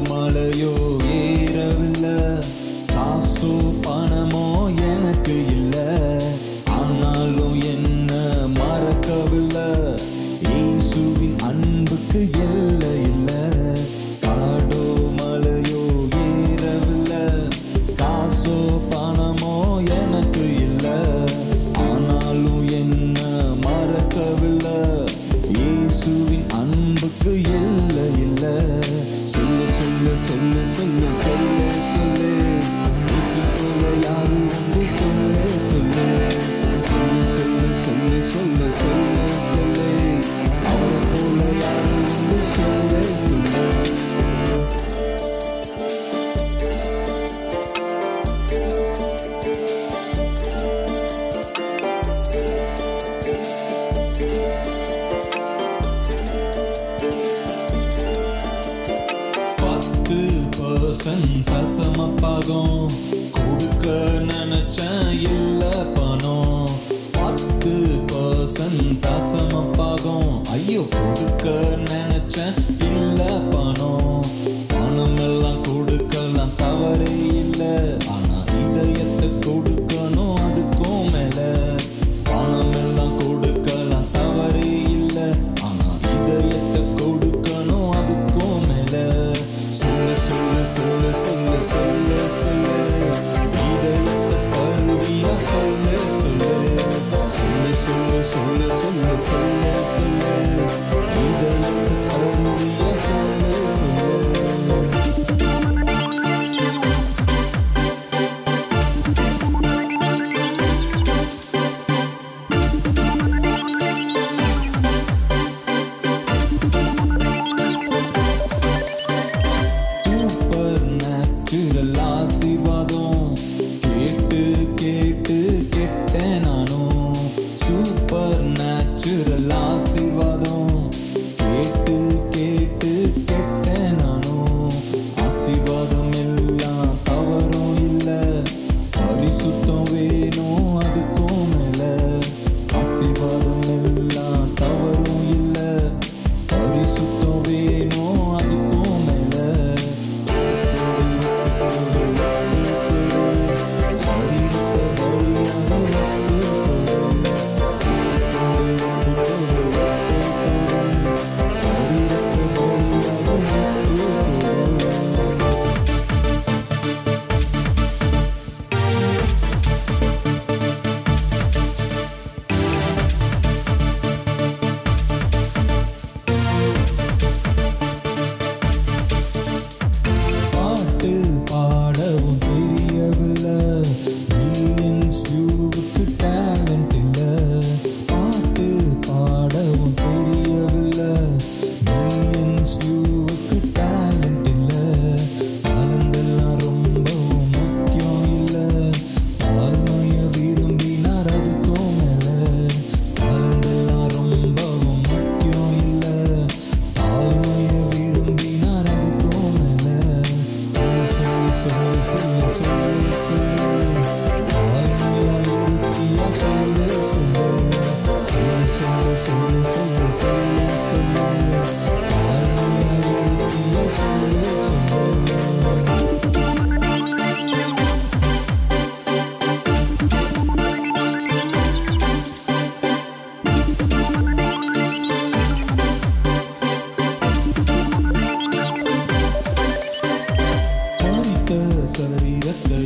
மலையோ ஏறவில்லை, காசோ பணமோ எனக்கு இல்லை, ஆனாலும் என்ன மறக்கவில்லை, இயேசுவின் அன்புக்கு எல்லை இல்லை. காடோ மலையோ ஏறவில்லை, காசோ பணமோ எனக்கு இல்லை, ஆனாலும் என்ன மறக்கவில்லை, இயேசுவின் அன்புக்கு எல்லை இல்லை. சொல்லு சொல்லு சொல்லு சொல்லு சொல்லு சொல்லு, இயேசு போல யாரு உண்டு சொல்லு சொல்லு. சொல்லு சொல்லு சொல்லு சொல்லு சொல்லு சொல்லு, அவரை போல யாரு உண்டு சொல்லு சொல்லு. தசமப்பாகம் கொடுக்க நினைச்சேன், இல்ல பணம். 10% தசமப்பாகம் ஐயோ கொடுக்க நினைச்சேன், இல்ல பணம். பணம் எல்லாம் கொடுக்கலாம் தவறே இல்லை, ஆனா இதயத்தை கொடுக்கணும் அதுக்கும் மேல. பணம் எல்லாம் கொடுக்கலாம் தவறே இல்லை, ஆனா இதயத்தை கொடுக்கணும் அதுக்கும் மேல. சொல்லு சொல்லு சொல்லு சொல்லு சொல்லு சொல்லு, இதயத்தை தருவியா சொல்லு சொல்லு. சொல்லு சொல்லு சொல்லு சொல்லு சொல்லு சொல்லு, இதயத்தை தருவியா சொல்லு சொல்லு. ஆசீர்வாதம் கேட்டு கேட்டு கெட்டேன் நானும். சூப்பர் நேச்சுரல் ஆசீர்வாதம் கேட்டு கேட்டு கெட்டேன் நானும். ஆசீர்வாதம் எல்லாம் தவறும் இல்லை, பரிசுத்தம் வேணும் அதுக்கும் மேல. ஆசீர்வாதம் எல்லாம் தவறும் இல்லை, பரிசுத்தம் வேணும் அதுக்கும் மேல. பாடவும் தெரியவில்லை, மில்லியன்ஸ் வியூவுக்கு டேலண்ட் இல்லை. பாட்டு பாடவும் தெரியவில்லை, மில்லியன்ஸ் வியூவுக்கு டேலண்ட் இல்லை. தாளந்தெல்லாம் ரொம்பவும் முக்கியம் இல்லை, தாழ்மைய விரும்பினார் அதுக்கும் மேல. தாளந்தெல்லாம் ரொம்பவும் முக்கியம் இல்லை, தாழ்மைய விரும்பினார் அதுக்கும் மேல. சொல்லு சொல்லு சொல்லு சொல்லு சொல்லு, தாழ்மையா இருக்கியா சொல்லு சொல்லு. சொல்லு சொல்லு சொல்லு சொல்லு சொல்லு சொல்லு, தாழ்மையா இருக்கியா சொல்லு சொல்லு. சரீரத்தை